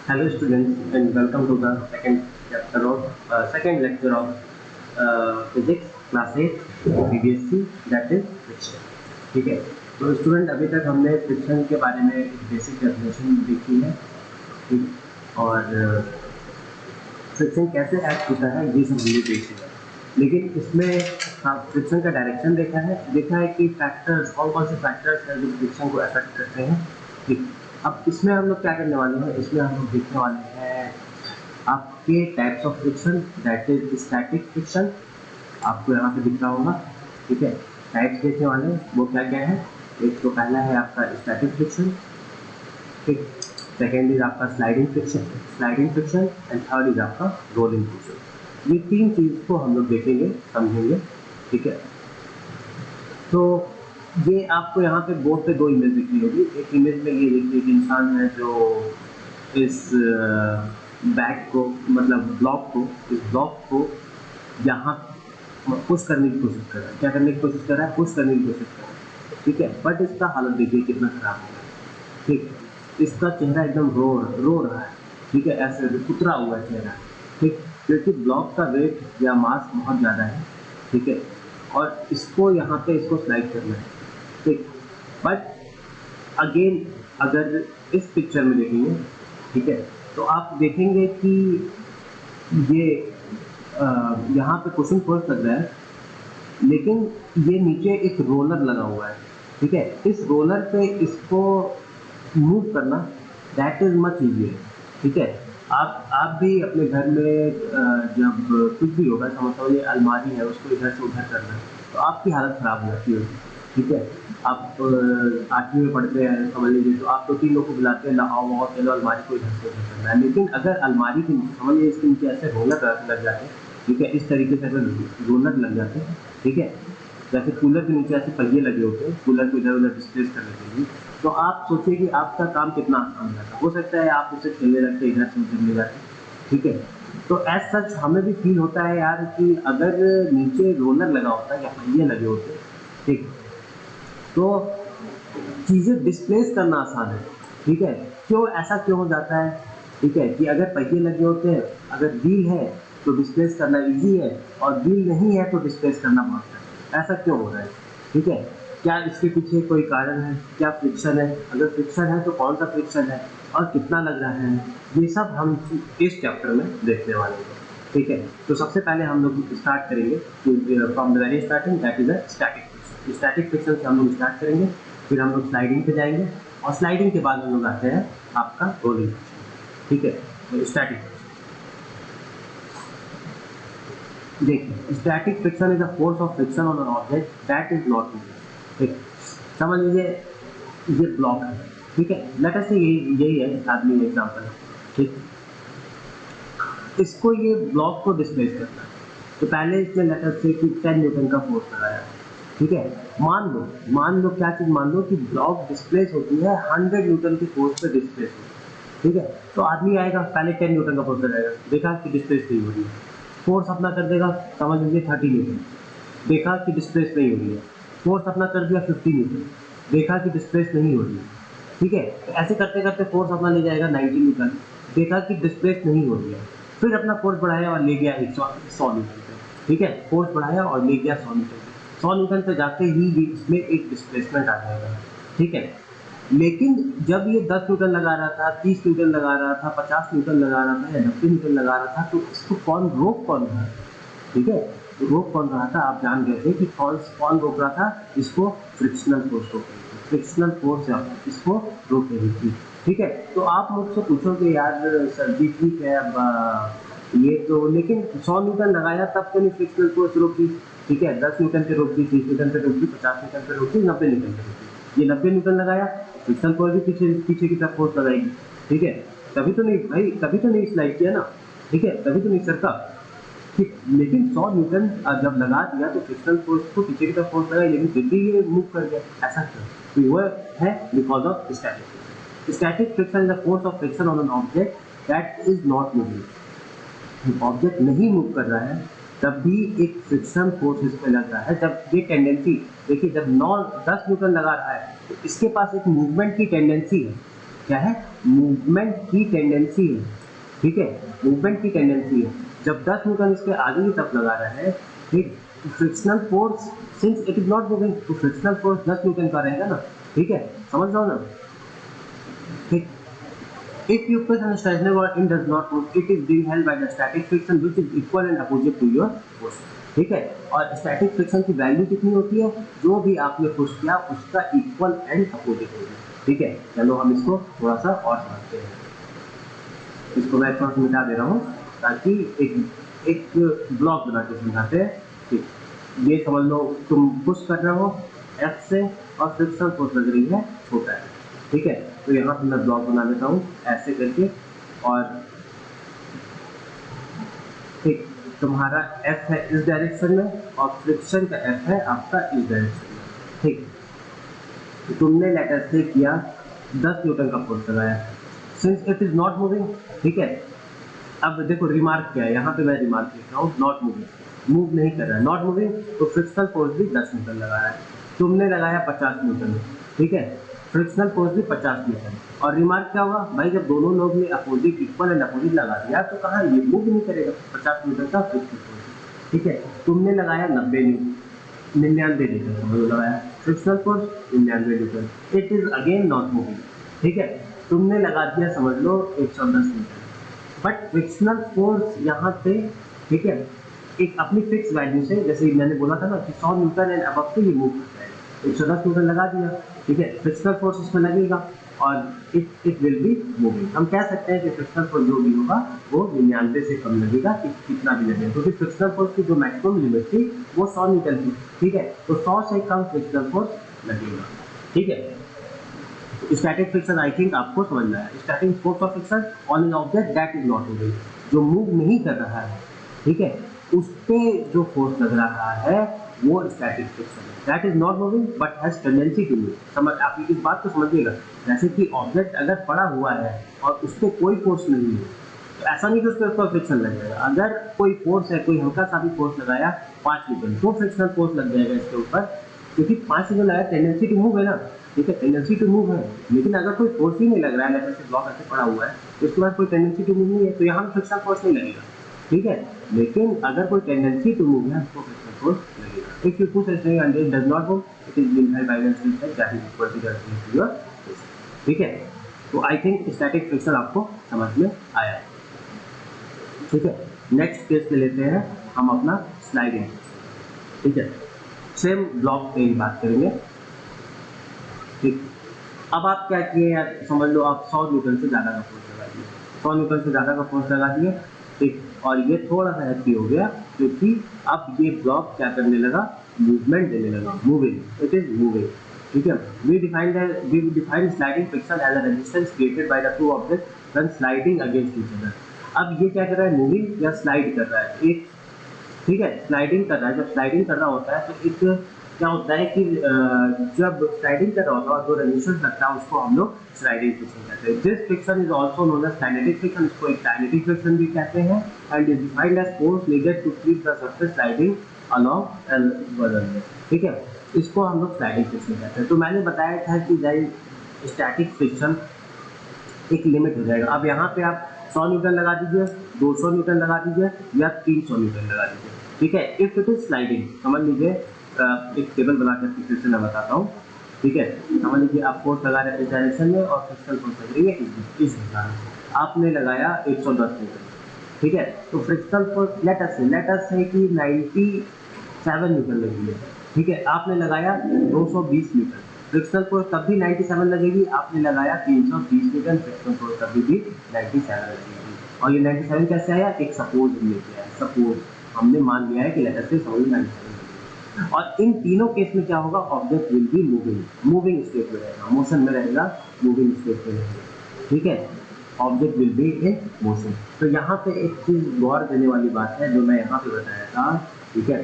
Hello students and welcome to the second lecture of physics class 8 PBSC that is friction। ठीक है, तो student अभी तक हमने फ्रिक्शन के बारे में एक बेसिक डेफिनेशन देखी है, ठीक, और फ्रिक्शन कैसे एक्ट होता है ये सब हमने देख लिया। लेकिन इसमें फ्रिक्शन का डायरेक्शन देखा है कि फैक्टर्स कौन से फैक्टर्स हैं जो फ्रिक्शन को अफेक्ट करते हैं। ठीक, अब इसमें हम लोग क्या करने वाले हैं, इसमें हम लोग देखने वाले हैं आपके types of friction, that is static friction. आपको यहाँ पे दिख रहा होगा, ठीक है। टाइप्स देखने वाले हैं वो क्या क्या है। एक तो पहला है आपका स्टैटिक फ्रिक्शन, ठीक। सेकेंड इज आपका sliding friction and third is आपका रोलिंग फ्रिक्शन। ये तीन चीज को हम लोग देखेंगे, समझेंगे, ठीक है। तो ये आपको यहाँ पे बोर्ड पे दो इमेज दिख रही होगी। एक इमेज में ये देखिए एक इंसान है जो इस बैग को मतलब इस ब्लॉक को यहाँ पुश करने की कोशिश कर रहा है। क्या करने की कोशिश कर रहा है? पुश करने की कोशिश कर रहा है, ठीक है। बट इसका हालत देखिए कितना खराब हो गया, ठीक। इसका चेहरा एकदम रो रहा है, ठीक है, ऐसे उतरा हुआ चेहरा, ठीक, क्योंकि ब्लॉक का वेट या मास बहुत ज़्यादा है, ठीक है। और इसको यहाँ पे इसको स्लाइड करना है, ठीक। बट अगेन अगर इस पिक्चर में देखेंगे, ठीक है, तो आप देखेंगे कि ये यहाँ पे क्वेश्चन फोर्स लग रहा है, लेकिन ये नीचे एक रोलर लगा हुआ है, ठीक है। इस रोलर पे इसको मूव करना दैट इज मच इजियर, ठीक है। आप भी अपने घर में जब कुछ भी होगा, समझता ये अलमारी है उसको इधर से उधर करना है तो आपकी हालत खराब हो जाती होगी, ठीक है। आप 8वीं में पढ़ते हैं समझ लीजिए, तो आप 2-3 लोग को बुलाते हैं, लाओ चलो अलमारी को इधर से उधर करना है। लेकिन अगर अलमारी के नीचे समझ लीजिए इसके नीचे ऐसे रोलर लग जाते हैं, ठीक है, इस तरीके से अगर रोलर लग जाते हैं, ठीक है, जैसे कूलर के नीचे ऐसे पहिए लगे होते हैं कूलर को इधर उधर डिस्प्लेस करने के लिए, तो आप सोचिए कि आपका काम कितना आसान रहता। हो सकता है आप उसे खेलने लगते इधर से उधर ले जाते, ठीक है। तो एज सच हमें भी फील होता है यार कि अगर नीचे रोलर लगा होता या पहिए लगे होते, ठीक, तो चीज़ें डिस्प्लेस करना आसान है, ठीक है। क्यों ऐसा क्यों हो जाता है, ठीक है, कि अगर पहिए लगे होते हैं, अगर व्हील है तो डिस्प्लेस करना इजी है, और व्हील नहीं है तो डिस्प्लेस करना बहुत है। ऐसा क्यों हो रहा है, ठीक है। क्या इसके पीछे कोई कारण है? क्या फ्रिक्शन है? अगर फ्रिक्शन है तो कौन सा फ्रिक्शन है और कितना लग रहा है, ये सब हम इस चैप्टर में देखने वाले हैं, ठीक है। तो सबसे पहले हम लोग स्टार्ट करेंगे from the very starting, that is a static friction. Static friction से हम लोग स्टार्ट करेंगे, फिर हम लोग स्लाइडिंग पे जाएंगे, और स्लाइडिंग के बाद हम लोग आते हैं आपका रोलिंग फ्रिक्शन, ठीक है। तो स्टैटिक देखिए, static friction is a force of friction on an object that is not moving, ठीक। समझ लीजिए ये ब्लॉक है, ठीक है, लेट अस से यही है आदमी एग्जांपल है, ठीक। इसको ये ब्लॉक को डिस्प्लेस करना है, तो पहले इसने लेट अस से कि 10 न्यूटन का फोर्स लगाया, ठीक है। मान लो क्या चीज मान लो कि ब्लॉक डिस्प्लेस होती है 100 न्यूटन के फोर्स पे डिस्प्लेस होती है, ठीक है। तो आदमी आएगा पहले 10 न्यूटन का फोर्स लगाएगा, देखा कि डिस्प्लेस नहीं हो रही है, फोर्स अपना कर देगा, समझ लीजिए 30 न्यूटन, देखा कि डिस्प्लेस नहीं हो रही है, फोर्स अपना कर दिया 50 न्यूटन, देखा कि डिस्प्लेस नहीं हो रही है, ठीक है। तो ऐसे करते करते फोर्स अपना ले जाएगा 90 न्यूटन, देखा कि डिस्प्लेस नहीं हो रही है, फिर अपना फोर्स बढ़ाया और ले गया 100 न्यूटन पे, ठीक है। फोर्स बढ़ाया और ले गया 100 न्यूटन पे, 100 न्यूटन पे जाते ही ये इसमें एक डिस्प्लेसमेंट आ जाएगा, ठीक है। लेकिन जब ये 10 न्यूटन लगा रहा था, 30 न्यूटन लगा रहा था, 50 न्यूटन लगा रहा था या 90 न्यूटन लगा रहा था, तो इसको रोक कौन रहा, ठीक है। तो रोक कौन रहा था आप जान गए थे कि कौन रोक रहा था, इसको फ्रिक्शनल फोर्स रोक रही थी, फ्रिक्शनल फोर्स इसको रोक रही थी, ठीक है। तो आप मुझसे पूछोगे यार सर जी ठीक है, अब ये तो लेकिन 100 न्यूटन लगाया तब तो नहीं फ्रिक्शनल फोर्स रोकी, ठीक है। 10 न्यूटन पे रोक दी, 30 न्यूटन पे रोक दी, 50 न्यूटन पे रोक दी, 90 न्यूटन पे रोक दी। ये 90 न्यूटन लगाया, फ्रिक्शनल फोर्स भी पीछे की तरफ फोर्स लगाएगी, ठीक है। तभी तो नहीं भाई, तभी तो नहीं स्लाइड किया ना, ठीक है, तभी तो नहीं सरका, ठीक। लेकिन 100 न्यूटन जब लगा दिया तो फ्रिक्शनल फोर्स को पीछे की तरफ फोर्स लगाई, लेकिन फिर भी ये मूव कर गया, ऐसा क्यों? तो वो है because of static friction. Static friction is the force of friction on an object that is not moving. Object नहीं मूव कर रहा है तब भी एक फ्रिक्शन फोर्स इस पे लग रहा है। जब ये टेंडेंसी देखिए, जब 10 न्यूटन लगा रहा है तो इसके पास एक मूवमेंट की टेंडेंसी है, क्या है, मूवमेंट की टेंडेंसी है, ठीक है, मूवमेंट की टेंडेंसी है। जब 10 न्यूटन इसके आगे की तरफ लगा रहा है, ठीक, frictional force since it is not moving, तो फ्रिक्शनल फोर्स 10 न्यूटन का रहेगा ना, ठीक है, समझ रहा हो ना, ठीक। If you press on a stationary rod and does not move, it is being held by the static friction which is equal and opposite to your force, ठीक है। और स्टैटिक फ्रिक्शन की वैल्यू कितनी होती है, जो भी आपने पुश किया उसका इक्वल एंड अपोजिट होगा, ठीक है। चलो हम इसको थोड़ा सा और समझते हैं, इसको मैं थोड़ा सा मिटा दे रहा हूँ ताकि एक ब्लॉक बना के समझाते हैं, ठीक। ये समझ लो तुम पुश कर रहे हो F से और फ्रिक्शन फोर्स लग रही है छोटा है, ठीक है। तो यहाँ पे मैं ब्लॉक बना देता हूँ ऐसे करके, और ठीक तुम्हारा F है इस डायरेक्शन में और फ्रिक्शन का F है आपका इस डायरेक्शन में, ठीक। तो तुमने लेटर से किया 10 न्यूटन का फोर्स लगाया, since it is not moving, ठीक है। अब देखो रिमार्क क्या है, यहाँ पे मैं रिमार्क लिख रहा हूँ, नॉट मूविंग, मूव नहीं कर रहा है, नॉट मूविंग, तो फ्रिक्शनल फोर्स भी 10 न्यूटन लगाया है, तुमने लगाया 50 न्यूटन, ठीक है, फ्रिक्शनल फोर्स भी 50 न्यूटन। और रिमार्क क्या होगा भाई, जब दोनों लोग ने अपोजिट इक्वल एंड अपोजिट लगा दिया तो कहाँ ये मूव नहीं करेगा, 50 न्यूटन का फ्रिक्शनल फोर्स, ठीक है। तुमने लगाया 90 न्यूटन, 99 न्यूटन समझ लो लगाया, frictional force 99 Newton, it is again not moving, ठीक है। तुमने लगा दिया समझ लो 110 न्यूटन, बट फ्रिक्शनल फोर्स यहाँ पे, ठीक है, एक अपनी फिक्स वैल्यू से, जैसे मैंने बोला था ना कि 100 न्यूटन एंड अबव से ये मूव करता है, 110 न्यूटन लगा दिया, ठीक है, फ्रिक्शनल फोर्स इसमें लगेगा और इट विल बी मूविंग। हम कह सकते हैं कि फ्रिक्शनल फोर्स जो भी होगा वो 99 से कम लगेगा, कितना भी लगेगा, क्योंकि फ्रिक्शनल फोर्स की जो मैक्सिमम लिमिट थी वो 100 न्यूटन थी, ठीक है, तो 100 से कम फ्रिक्शनल फोर्स लगेगा, ठीक है। स्टैटिक फ्रिक्शन आई थिंक आपको समझ में आया। Static force of friction on an object that is not moving, जो मूव नहीं कर रहा है, ठीक है, उस पे जो फोर्स लग रहा है वो स्टैटिक फ्रिक्शन है, that is not moving but has tendency to move. समझ, आप इस बात को समझिएगा, जैसे कि ऑब्जेक्ट अगर पड़ा हुआ है और उस पर कोई फोर्स नहीं है, तो ऐसा नहीं कि उस पर फ्रिक्शन लगेगा। अगर कोई फोर्स है, कोई हल्का सा भी फोर्स लगाया 5 न्यूटन, तो फ्रिक्शनल फोर्स लग जाएगा इसके ऊपर, क्योंकि 5 न्यूटन लगाया, टेंडेंसी टू मूव है ना, ठीक है, टेंडेंसी टू मूव है। लेकिन अगर कोई फोर्स ही नहीं लग रहा है, जैसे ब्लॉक ऐसे पड़ा हुआ है, तो उसके बाद कोई टेंडेंसी टू मूव नहीं है, तो यहाँ फ्रिक्शनल फोर्स नहीं लगेगा, ठीक है। लेकिन अगर कोई टेंडेंसी टू मूव है तो फ्रिक्शनल फोर्स लगेगा। If you push string and it does not move, it is being held by the string that is equal to the your force, ठीक है। तो आई थिंक स्टैटिक फ्रिक्शन आपको समझ में आया, ठीक है। नेक्स्ट केस ले लेते हैं हम अपना स्लाइडिंग, ठीक है, सेम ब्लॉक पे ही बात करेंगे, ठीक। अब आप क्या किए यार, समझ लो आप 100 न्यूटन से ज़्यादा का फोर्स लगा दिए, 100 न्यूटन से ज़्यादा का फोर्स लगा दिए, ठीक, और ये थोड़ा सा हैप्पी हो गया क्योंकि अब ये ब्लॉक क्या करने लगा, मूवमेंट देने लगा, मूविंग, इट इज मूविंग, ठीक है। We define sliding friction as a resistance created by the two objects when sliding against each other. अब ये क्या कर रहा है, मूविंग या स्लाइड कर रहा है, एक, ठीक है, स्लाइडिंग कर रहा है। जब स्लाइडिंग कर रहा होता है तो एक क्या होता है कि जब स्लाइडिंग कर रहा होता है और जो रेजिस्टेंस लगता है उसको हम लोग स्लाइडिंग फ्रिक्शन कहते हैं। This friction is also known as kinetic friction, इसको एक काइनेटिक फ्रिक्शन भी कहते हैं, and is defined as force needed to keep the surface sliding along and बदल, ठीक है, इसको हम लोग स्लाइडिंग फ्रिक्शन कहते हैं। तो मैंने बताया था कि गाइस स्टैटिक फ्रिक्शन एक लिमिट हो जाएगा। अब यहाँ पे आप 100 न्यूटन लगा दीजिए, 200 न्यूटन लगा दीजिए या 300 न्यूटन लगा दीजिए, ठीक है। इफ इट इज स्लाइडिंग, समझ लीजिए एक टेबल बनाकर फिर से मैं बताता हूँ, ठीक है। समझ लीजिए आप फोर्स लगा रहे हैं इस डायरेक्शन में और फ्रिक्शनल फोर्स लग रही है इस दिशा में, आपने लगाया 110 न्यूटन, ठीक है। तो फ्रिक्शनल फोर्स लेट अस से कि 97 न्यूटन लगी है, ठीक है, आपने लगाया 220 न्यूटन, फ्रिक्शनल फोर्स तब भी 97 लगेगी, आपने लगाया 330 न्यूटन, फ्रिक्शनल फोर्स तब भी 97 लगेगी। और ये 97 कैसे आया, एक सपोज लेके आया, सपोज हमने मान लिया है कि लेटर से समझ 97 लगेगी। और इन तीनों केस में क्या होगा, object will be moving state में रहेगा, मोशन में रहेगा, मूविंग स्टेट में रहेगा, ठीक है, object will be in motion. तो यहाँ पे एक चीज़ गौर देने वाली बात है जो मैं यहाँ पे बताया था, ठीक है।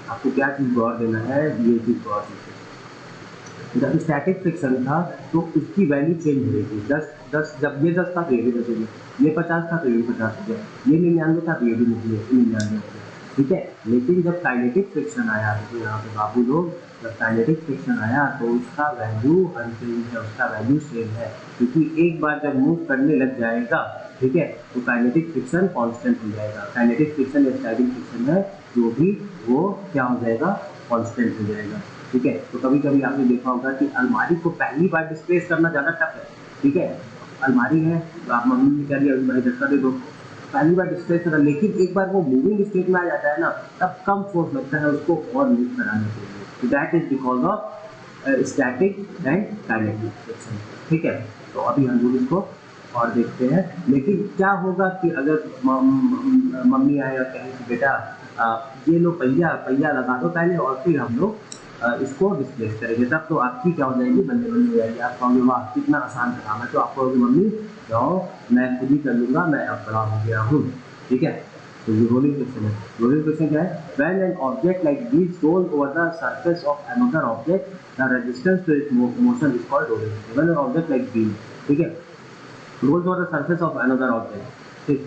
आपको क्या चीज़ गौर देना है, ये चीज़ गौर दीजिए। जब स्टैटिक फ्रिक्शन था तो उसकी वैल्यू चेंज हो रही थी, 10 जब ये 10 था तो ये भी 10 हो गया, ये 50 था तो ये भी 50 हो गया, ये 99 था तो ये भी 99 हो गया, ठीक है। लेकिन जब काइनेटिक फ्रिक्शन आया, तो यहाँ पे बाबू लोग, जब काइनेटिक फ्रिक्शन आया तो उसका वैल्यू अनचेंज है, उसका वैल्यू सेम है, क्योंकि एक बार जब मूव करने लग जाएगा, ठीक है, तो काइनेटिक फ्रिक्शन कांस्टेंट हो जाएगा। काइनेटिक फ्रिक्शन या स्लाइडिंग फ्रिक्शन है जो भी, वो क्या हो जाएगा, कांस्टेंट हो जाएगा। ठीक है। तो कभी कभी आपने देखा होगा कि अलमारी को पहली बार डिस्प्लेस करना ज़्यादा टफ है। ठीक है, अलमारी है, तो आप मम्मी ने कह दिया भाई झटका दे दो, पहली बार डिस्प्लेस करा, लेकिन एक बार वो मूविंग स्टेट में आ जाता है ना, तब कम फोर्स लगता है उसको और मूव कराने के लिए। तो that is because of static and kinetic friction. ठीक है। तो अभी हम लोग इसको और देखते हैं। लेकिन क्या होगा कि अगर मम्मी आए और कहें कि बेटा ये लो पहिया लगा दो पहले और फिर हम लोग इसको डिस्प्लेस करेंगे, तब तो आपकी क्या हो जाएगी, बल्ले बल्ले हो जाएगी। आप कहोगे वाह कितना आसान काम है, तो आप कहोगे मम्मी जाओ मैं खुद ही कर लूँगा, मैं अब बड़ा हो गया हूँ। ठीक है। तो ये रोलिंग फ्रिक्शन है। रोलिंग फ्रिक्शन क्या है? When an object like this rolls over the surface of another object, the resistance to its motion is called rolling. When an object like this, ठीक है, rolls over the surface of another object, ठीक।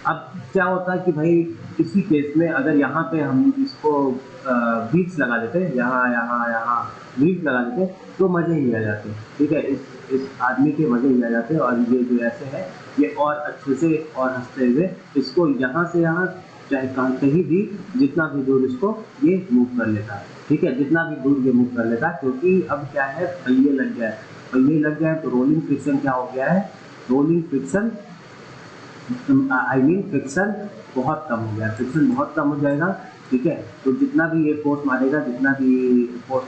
अब क्या होता है कि भाई इसी केस में अगर यहाँ पे हम इसको बीट्स लगा देते, यहाँ बीट्स लगा देते, तो मज़े ही आ जाते। ठीक है, इस आदमी के मज़े ही आ जाते। और ये जो ऐसे है, ये और अच्छे से और हंसते हुए इसको यहाँ से यहाँ, चाहे कहीं भी, जितना भी दूर इसको ये मूव कर लेता है। ठीक है, जितना भी दूर ये मूव कर लेता है, क्योंकि अब क्या है, पहिए लग गया है। पहिए लग गया है तो रोलिंग फ्रिक्शन क्या हो गया है, rolling friction I mean friction बहुत कम हो गया, फ्रिक्शन बहुत कम हो जाएगा। ठीक है। तो जितना भी ये फोर्स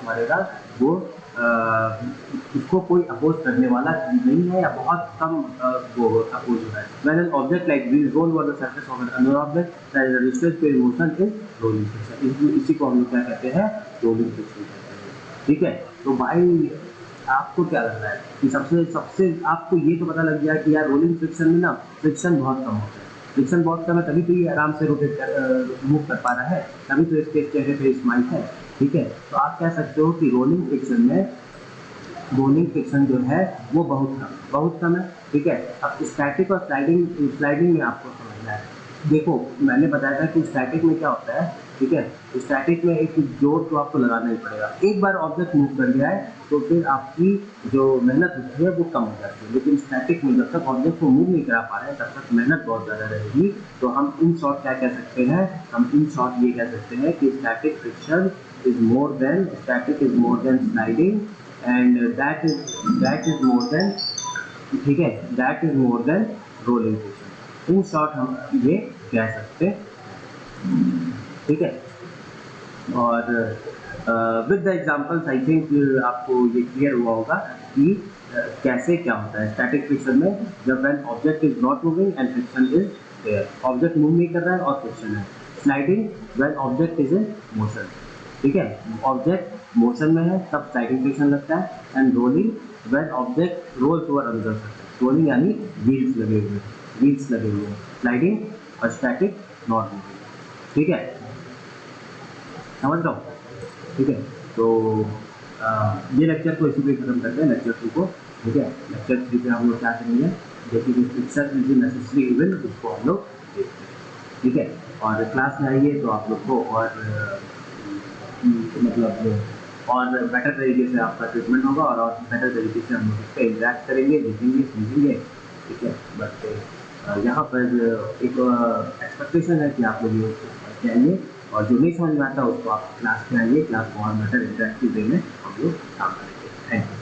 मारेगा वो उसको कोई अपोज करने वाला नहीं है, या बहुत कम वो अपोज हो रहा है। When an object like this roll over the surface of another object, the resistance to motion is rolling friction। इसी को हम लोग क्या कहते हैं, रोलिंग फ्रिक्शन कहते हैं। ठीक है। तो भाई आपको क्या लग रहा है कि सबसे आपको ये तो पता लग गया कि यार रोलिंग फ्रिक्शन में ना फ्रिक्शन बहुत कम होता है। फ्रिक्शन बहुत कम है, तभी तो ये आराम से रोटेट कर मूव कर पा रहा है, तभी तो इसके चेहरे पे स्माइल है। ठीक है। तो आप कह सकते हो कि रोलिंग फ्रिक्शन जो है वो बहुत कम है। ठीक है। अब स्टैटिक और स्लाइडिंग में आपको समझना है। देखो मैंने बताया था कि स्टैटिक में क्या होता है। ठीक है। स्टैटिक में एक जोर तो आपको लगाना ही पड़ेगा। एक बार ऑब्जेक्ट मूव कर गया है तो फिर आपकी जो मेहनत होती है वो कम हो जाती है। लेकिन स्टैटिक में जब तक ऑब्जेक्ट को मूव नहीं करा पा रहे हैं तब तक मेहनत बहुत ज़्यादा रहेगी। तो हम इन शॉर्ट क्या कह सकते हैं, हम इन शॉर्ट ये कह सकते हैं कि static friction is more than sliding, and that is more than, ठीक है, that is more than rolling friction. In short हम ये कह सकते हैं। ठीक है। और with the examples I think आपको ये क्लियर हुआ होगा कि कैसे क्या होता है स्टैटिक फ्रिक्शन में, जब when object is not moving and friction is there, object move नहीं कर रहा है और फ्रिक्शन है। Sliding when object is in motion. ठीक है, ऑब्जेक्ट मोशन में है तब स्लाइडिंग फ्रिक्शन लगता है। And rolling when object rolls over another surface, rolling यानी व्हील्स लगे हुए हैं। स्लाइडिंग और स्टैटिक नॉट मूविंग। ठीक है, समझ रहा हूँ। ठीक है। तो ये लेक्चर को इसी पे खत्म करते हैं, लेक्चर 2 को। ठीक है। लेक्चर 3 पे हम लोग क्या करेंगे, जैसे कि फ्रिक्शन इज नेसेसरी इवन, उसको हम लोग देखते हैं। ठीक है। और क्लास में आइए तो आप लोग को और मतलब और बेटर तरीके से आपका ट्रीटमेंट होगा, और बेटर तरीके से हम लोग इस पर इंटरेक्ट करेंगे, देखेंगे, समझेंगे। ठीक है। बट यहाँ पर एक एक्सपेक्टेशन है कि आप लोग ये जाएंगे, और जो नहीं समझ में आता उसको आप क्लास में आइए, क्लास को और बेटर इंटरेक्टिव वे में हम लोग काम करेंगे। Thank you.